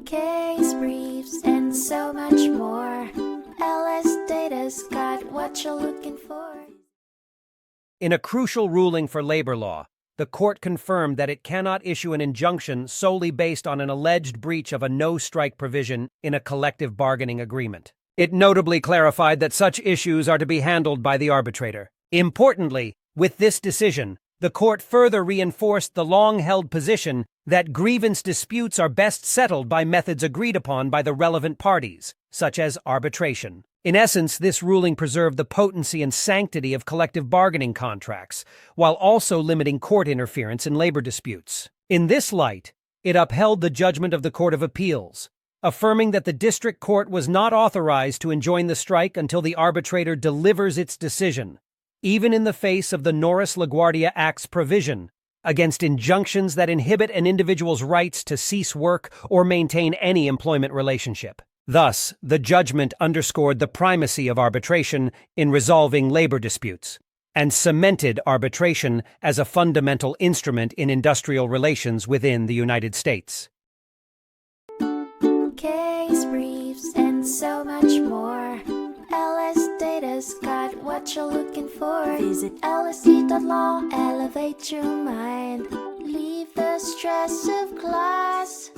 case briefs, and so much more. LSData's got what you're looking for. In a crucial ruling for labor law, the court confirmed that it cannot issue an injunction solely based on an alleged breach of a no-strike provision in a collective bargaining agreement. It notably clarified that such issues are to be handled by the arbitrator. Importantly, with this decision, the court further reinforced the long-held position that grievance disputes are best settled by methods agreed upon by the relevant parties, such as arbitration. In essence, this ruling preserved the potency and sanctity of collective bargaining contracts, while also limiting court interference in labor disputes. In this light, it upheld the judgment of the Court of Appeals, affirming that the district court was not authorized to enjoin the strike until the arbitrator delivers its decision, even in the face of the Norris-LaGuardia Act's provision against injunctions that inhibit an individual's rights to cease work or maintain any employment relationship. Thus, the judgment underscored the primacy of arbitration in resolving labor disputes and cemented arbitration as a fundamental instrument in industrial relations within the United States. Case briefs, and so much more. LSData's got what you're looking for. Visit LSD.law, elevate your mind. Leave the stress of class.